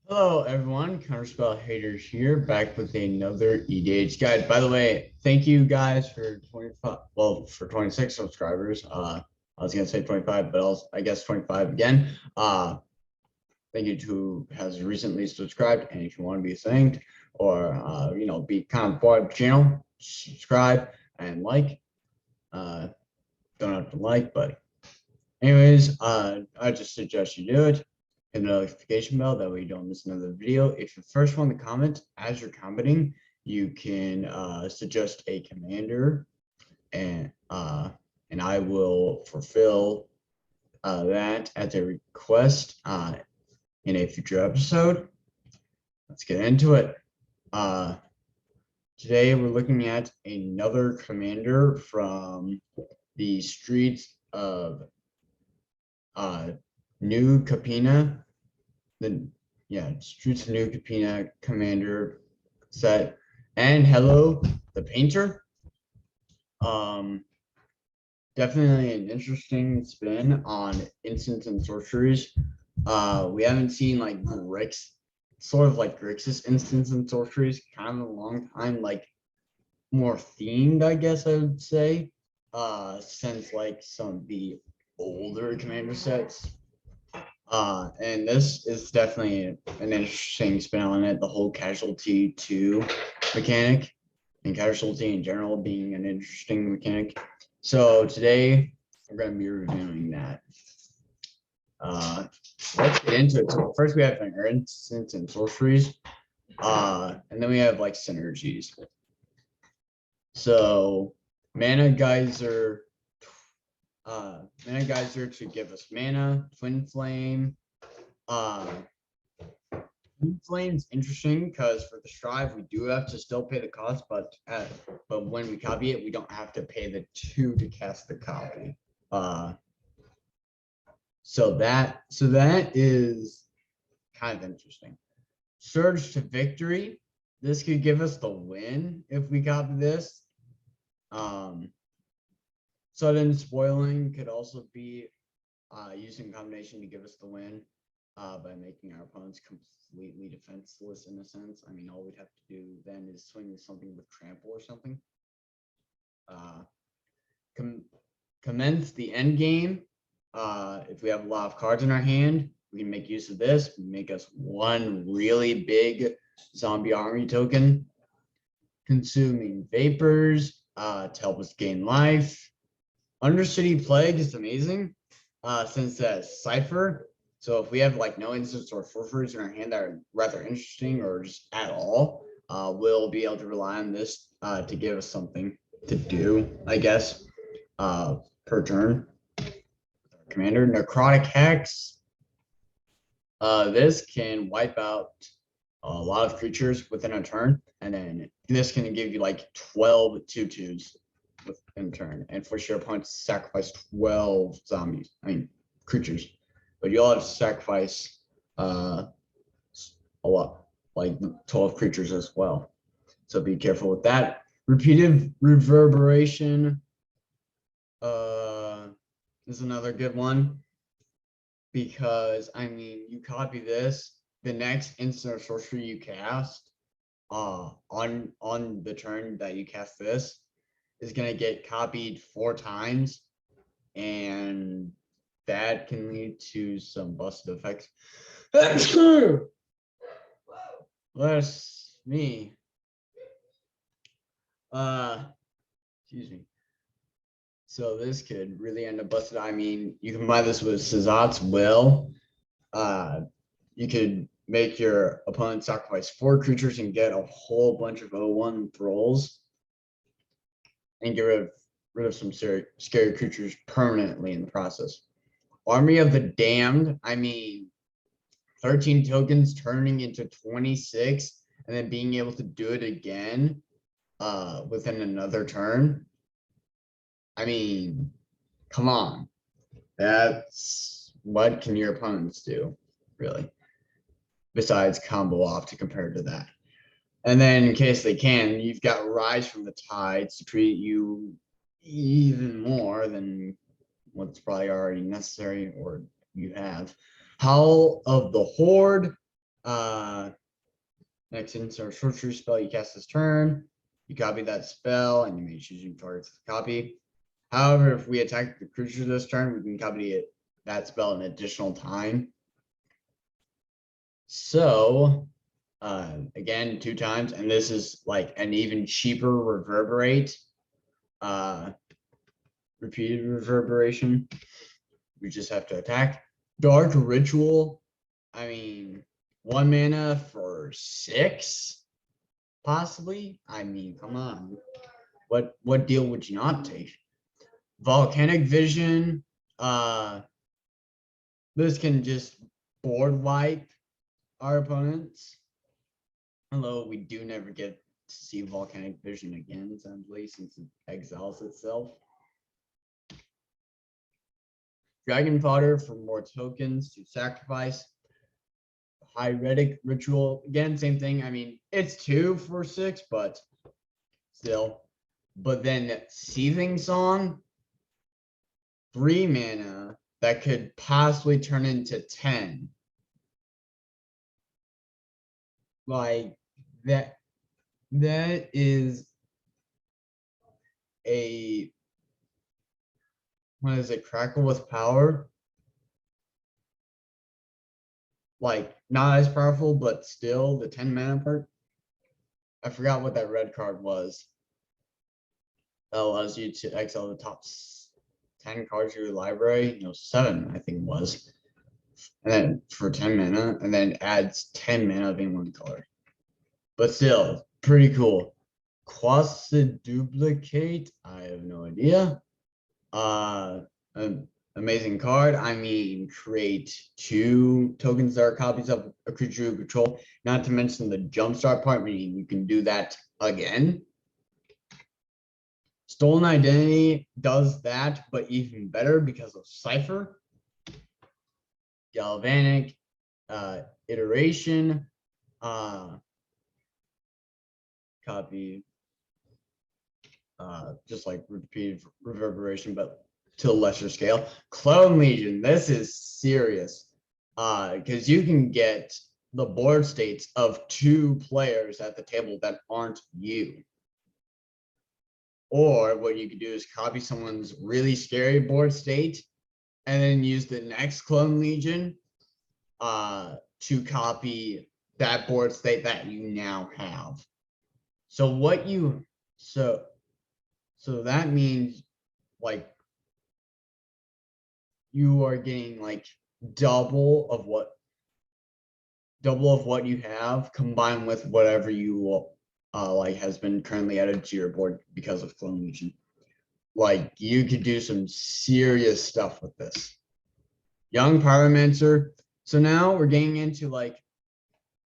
Hello everyone, Counterspell Haters here, back with another EDH guide. By the way, thank you guys for 25, well, for 26 subscribers. I was gonna say 25, but I guess 25 again. Thank you to who has recently subscribed, and if you want to be thanked or be kind of part of the channel, subscribe and like. Uh, don't have to like, but anyways, I just suggest you do it. Hit the notification bell, that way you don't miss another video. If you're the first one to comment, as you're commenting, you can suggest a commander, and I will fulfill that at a request in a future episode. Let's get into it. Today we're looking at another commander from the streets of New Capena. Streets of New Capena commander set, Anhelo the painter. Definitely an interesting spin on instants and sorceries. We haven't seen like sort of like Grixis instants and sorceries kind of a long time, like more themed, I guess I would say, since like some of the older commander sets. And this is definitely an interesting spin on it. The whole casualty 2 mechanic, and casualty in general being an interesting mechanic. So today we're going to be reviewing that. Let's get into it. So first we have instants and sorceries, and then we have like synergies. So mana geyser to give us mana. Twin flame. Twin flame's interesting because for the strive we do have to still pay the cost, but when we copy it, we don't have to pay the 2 to cast the copy. So that is kind of interesting. Surge to victory. This could give us the win if we copy this. Sudden spoiling could also be used in combination to give us the win by making our opponents completely defenseless in a sense. I mean, all we'd have to do then is swing something with trample or something. Commence the end game. If we have a lot of cards in our hand, we can make use of this, make us one really big zombie army token. Consuming vapors to help us gain life. Undercity Plague is amazing since that's Cipher. So if we have like no instants or sorceries in our hand that are rather interesting or just at all, we'll be able to rely on this to give us something to do, I guess, per turn. Commander, Necrotic Hex. This can wipe out a lot of creatures within a turn, and then this can give you like 12 2/2s in turn, and force your opponent to sacrifice 12 creatures, but you'll have to sacrifice a lot, like 12 creatures as well, so be careful with that. Repeated reverberation is another good one, because I mean, you copy this, the next instant or sorcery you cast on the turn that you cast this is going to get copied 4 times, and that can lead to some busted effects. Bless me. Excuse me. So this could really end up busted. I mean, you can buy this with Sazat's Will. You could make your opponent sacrifice 4 creatures and get a whole bunch of 0/1 thralls, and get rid of some scary creatures permanently in the process. Army of the Damned, I mean, 13 tokens turning into 26, and then being able to do it again within another turn. I mean, come on. That's what can your opponents do, really, besides combo off to compare to that. And then in case they can, you've got Rise from the Tides to treat you even more than what's probably already necessary or you have. Howl of the Horde. Next instant sorcery spell you cast this turn. You copy that spell and you may choose your targets to copy. However, if we attack the creature this turn, we can copy that spell an additional time. So, again, 2 times, and this is like an even cheaper reverberate, repeated reverberation. We just have to attack. Dark Ritual, I mean, 1 mana for 6, possibly. I mean, come on. What deal would you not take? Volcanic Vision, this can just board wipe our opponents. Although we do never get to see Volcanic Vision again, sadly, since it exiles itself. Dragon Fodder for more tokens to sacrifice. Hyretic Ritual, again, same thing. I mean, it's 2 for 6, but still. But then Seething Song, 3 mana that could possibly turn into 10. Like that is a, what is it, Crackle with Power? Like not as powerful, but still the 10 mana part. I forgot what that red card was. That allows you to exile the top 10 cards of your library. No, 7, I think it was. And then for 10 mana, and then adds 10 mana of any one color. But still, pretty cool. Quasi-duplicate, I have no idea. Amazing card. I mean, create 2 tokens that are copies of a creature you control. Not to mention the jumpstart part, meaning you can do that again. Stolen Identity does that, but even better because of Cipher. Galvanic, Iteration, copy, just like repeated reverberation, but to a lesser scale. Clone Legion, this is serious, because you can get the board states of 2 players at the table that aren't you. Or what you could do is copy someone's really scary board state and then use the next Clone Legion to copy that board state that you now have. So what you, so that means like you are getting like double of what you have combined with whatever you like has been currently added to your board because of Clone Legion. Like you could do some serious stuff with this. Young Pyromancer. So now we're getting into like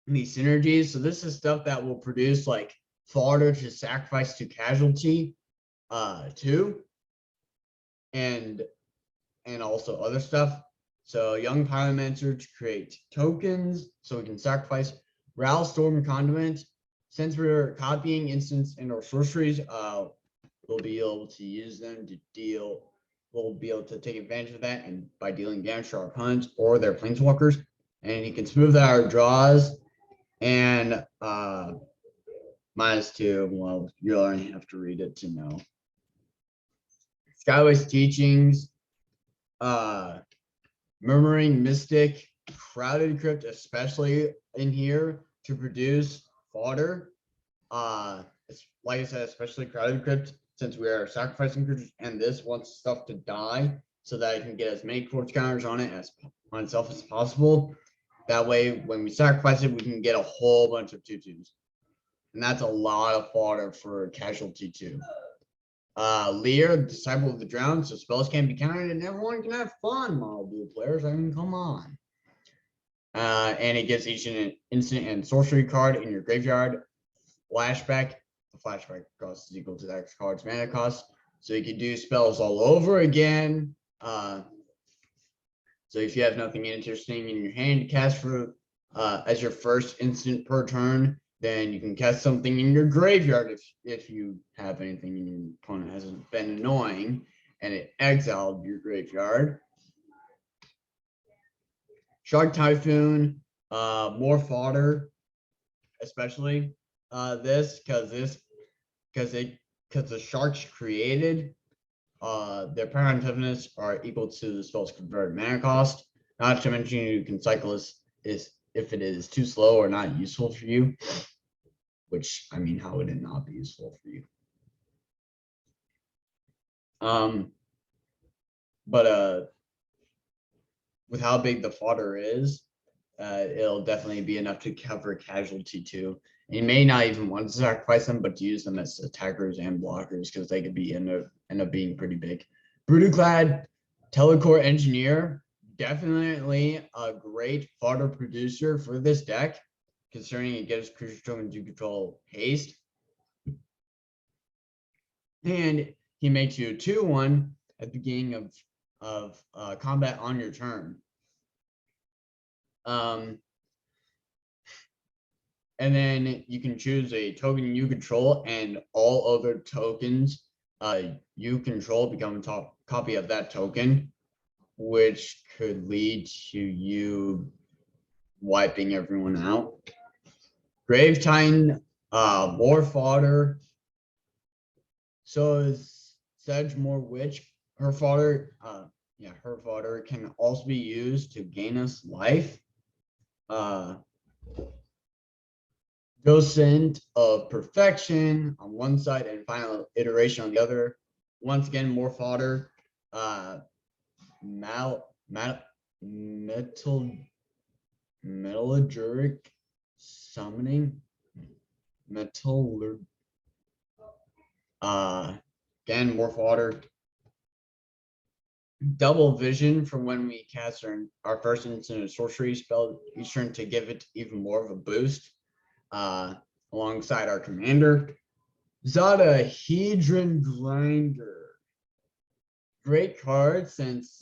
these synergies. So this is stuff that will produce like fodder to sacrifice to casualty, too, and also other stuff. So Young Pyromancer to create tokens so we can sacrifice. Ral Storm Conduit. Since we're copying instants and or sorceries, we'll be able to use them to deal. We'll be able to take advantage of that, and by dealing damage to our opponents or their planeswalkers. And you can smooth out our draws. And -2. Well, you'll only have to read it to know. Skyway's Teachings. Murmuring Mystic, Crowded Crypt, especially in here to produce fodder. It's like I said, especially Crowded Crypt, since we are sacrificing creatures, and this wants stuff to die so that I can get as many corpse counters on it as on itself as possible. That way, when we sacrifice it, we can get a whole bunch of 2/2s, and that's a lot of fodder for casualty too. Lear, Disciple of the Drowned, so spells can be countered and everyone can have fun, model blue players. I mean, come on. And it gives each an instant and sorcery card in your graveyard. Flashback. The flashback cost is equal to that card's mana cost. So you can do spells all over again. So if you have nothing interesting in your hand to cast for as your first instant per turn, then you can cast something in your graveyard if you have anything in your opponent hasn't been annoying and it exiled your graveyard. Shark Typhoon, More fodder, especially because the sharks created their power and toughness are equal to the spell's converted mana cost. Not to mention you can cycle this is if it is too slow or not useful for you. Which I mean, how would it not be useful for you? But with how big the fodder is, it'll definitely be enough to cover casualty too. And you may not even want to sacrifice them, but to use them as attackers and blockers because they could be end up being pretty big. Brutaclad Telecore Engineer, definitely a great fodder producer for this deck, considering it gives creature tokens you control haste. And he makes you a 2/1 at the beginning of combat on your turn. And then you can choose a token you control, and all other tokens you control become a top copy of that token, which could lead to you wiping everyone out. Grave Titan, more fodder. So is Sedgemoor Witch. Her fodder, her fodder can also be used to gain us life. Docent of Perfection on one side and Final Iteration on the other. Once again, more fodder. Metallurgic Summoning. Again, more fodder. Double Vision for when we cast our first instant sorcery spell each turn to give it even more of a boost. Alongside our commander. Zadahedron Grinder. Great card since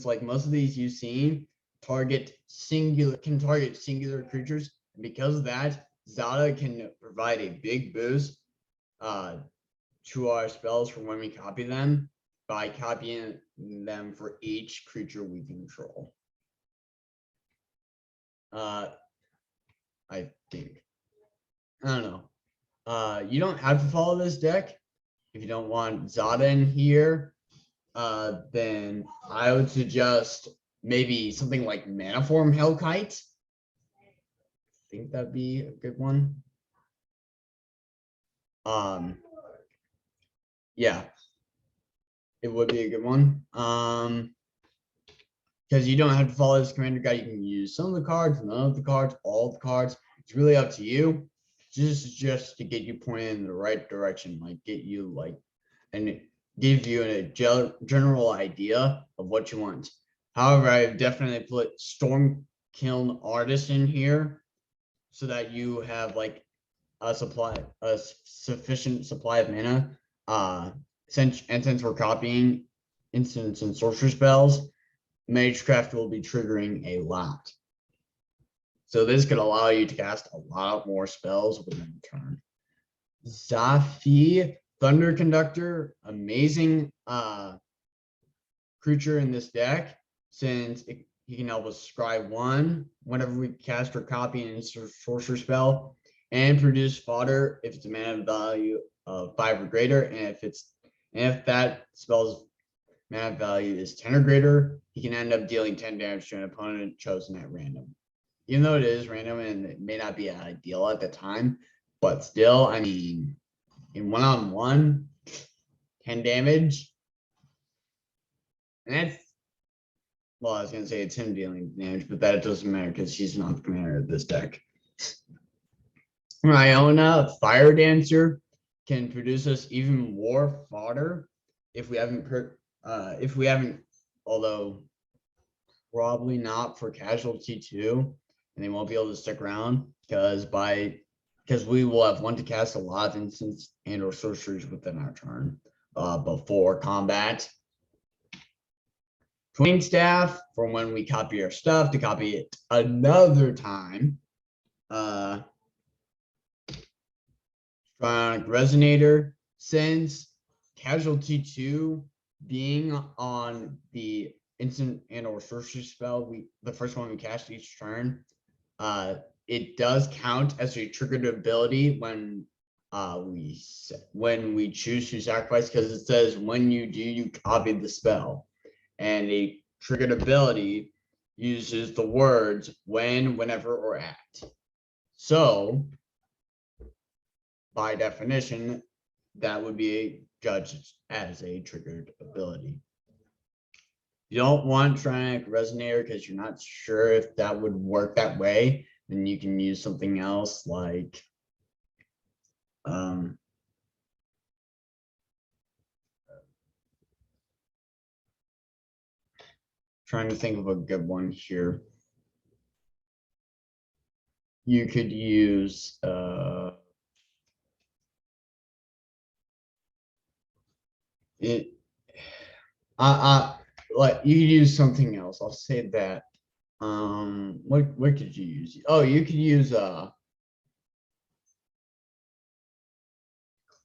like most of these you've seen target singular creatures. And because of that, Zada can provide a big boost to our spells from when we copy them by copying them for each creature we control. I think. I don't know. You don't have to follow this deck. If you don't want Zada in here, then I would suggest maybe something like Manaform Hellkite. I think that'd be a good one. Yeah, it would be a good one. Because you don't have to follow this commander guide. You can use some of the cards, none of the cards, all of the cards. It's really up to you. Just to get you pointed in the right direction, like get you like, and give you a general idea of what you want. However, I've definitely put Storm Kiln Artist in here so that you have like a sufficient supply of mana. Since we're copying instants and sorcery spells, Magecraft will be triggering a lot. So this could allow you to cast a lot more spells within a turn. Zafi, Thunder Conductor, amazing creature in this deck, since he can help us scry 1 whenever we cast or copy an instant sorcerer spell, and produce fodder if it's a mana value of 5 or greater, and if that spell's mana value is 10 or greater, he can end up dealing 10 damage to an opponent chosen at random. Even though it is random and it may not be ideal at the time, but still, I mean, in one-on-one, 10 damage, and that's, well, I was going to say it's him dealing damage, but that doesn't matter because he's not the commander of this deck. Iona, Fire Dancer, can produce us even more fodder if we haven't, although probably not for Casualty 2, and they won't be able to stick around because we will have one to cast a lot of instants and or sorceries within our turn before combat. Twin Staff for when we copy our stuff to copy it another time. Stronic Resonator, since Casualty 2 being on the instant and or sorcery spell, the first one we cast each turn, It does count as a triggered ability when we choose to sacrifice, because it says when you do, you copy the spell, and a triggered ability uses the words when, whenever, or at. So by definition, that would be judged as a triggered ability. You don't want Tronic Resonator because you're not sure if that would work that way, then you can use something else like trying to think of a good one here. You could use like you could use something else. I'll say that. What could you use? Oh, you could use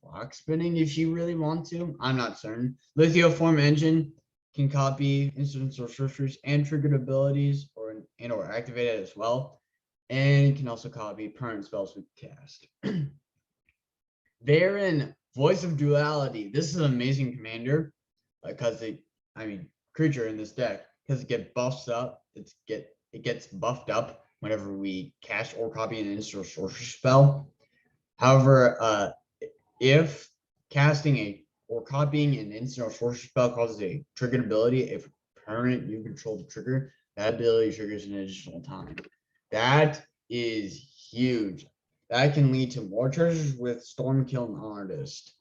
clock spinning if you really want to. I'm not certain. Lithoform engine can copy instants or sorceries and triggered abilities or activate it as well. And it can also copy permanent spells we cast. They're in Voice of Duality. This is an amazing commander because creature in this deck, because it gets buffed up whenever we cast or copy an instant or sorcery spell. However, if casting or copying an instant or sorcery spell causes a triggered ability, if permanent you control the trigger, that ability triggers an additional time. That is huge. That can lead to more treasures with Stormkill Artist.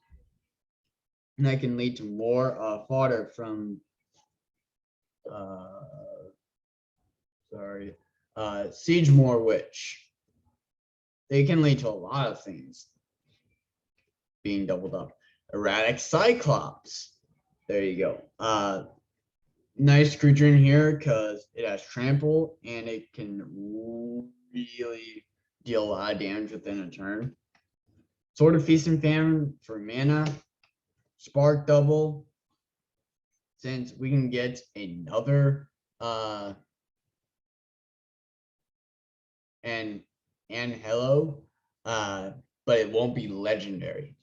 And that can lead to more fodder from Siegemore Witch. They can lead to a lot of things being doubled up. Erratic Cyclops. There you go. Nice creature in here because it has trample and it can really deal a lot of damage within a turn. Sword of Feast and Famine for mana. Spark double. Since we can get another and Anhelo, but it won't be legendary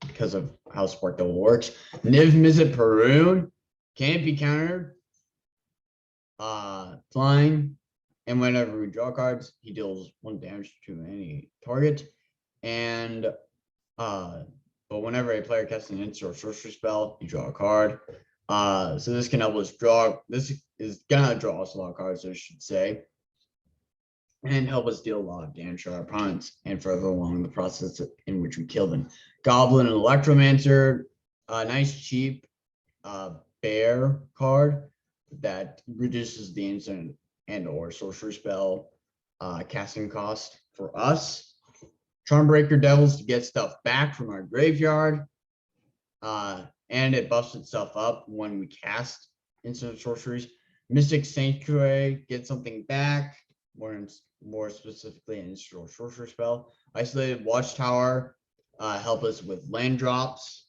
because of how Spark double works. Niv Mizzet Perun can't be countered. Flying, and whenever we draw cards, he deals 1 damage to any target. And but whenever a player casts an instant or sorcery spell, you draw a card. So this can help us draw. This is gonna draw us a lot of cards, I should say, and help us deal a lot of damage to our opponents and further along the process in which we kill them. Goblin and Electromancer, nice cheap bear card that reduces the instant and or sorcery spell casting cost for us. Charmbreaker Devils to get stuff back from our graveyard. And it buffs itself up when we cast instant sorceries. Mystic Sanctuary, get something back, more specifically an instant or sorcery spell. Isolated Watchtower, help us with land drops.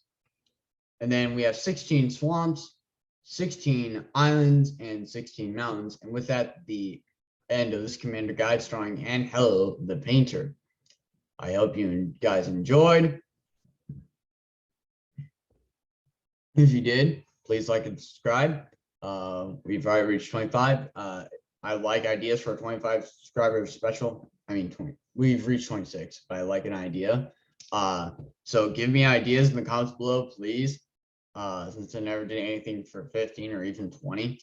And then we have 16 swamps, 16 islands, and 16 mountains. And with that, the end of this commander guide starring Anhelo the Painter. I hope you guys enjoyed. If you did, please like and subscribe. We've already reached 25. I like ideas for a 25 subscriber special. I mean, 20. We've reached 26, but I like an idea. So give me ideas in the comments below, please. Since I never did anything for 15 or even 20.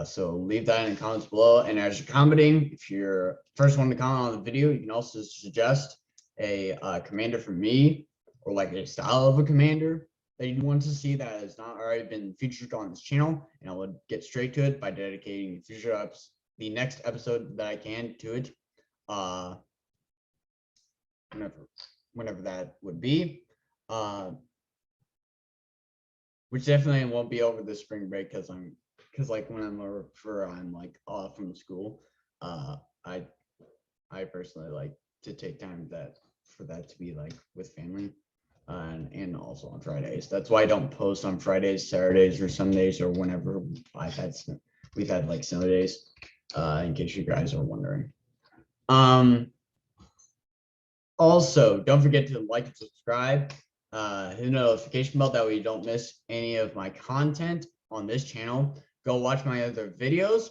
So leave that in the comments below. And as you're commenting, if you're first one to comment on the video, you can also suggest a commander from me, or like a style of a commander that you want to see that has not already been featured on this channel, and I will get straight to it by dedicating the next episode that I can to it, whenever that would be, which definitely won't be over the spring break because like when I'm like off from school, I personally like to take time for that to be like with family, and also on Fridays. That's why I don't post on Fridays, Saturdays, or Sundays, or whenever I've had we've had like snow days, in case you guys are wondering. Also, don't forget to like and subscribe, hit the notification bell, that way you don't miss any of my content on this channel. Go watch my other videos,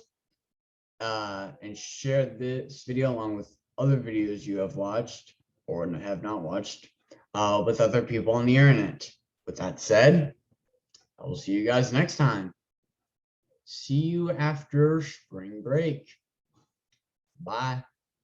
and share this video along with other videos you have watched or have not watched, with other people on the internet. With that said, I will see you guys next time. See you after spring break. Bye.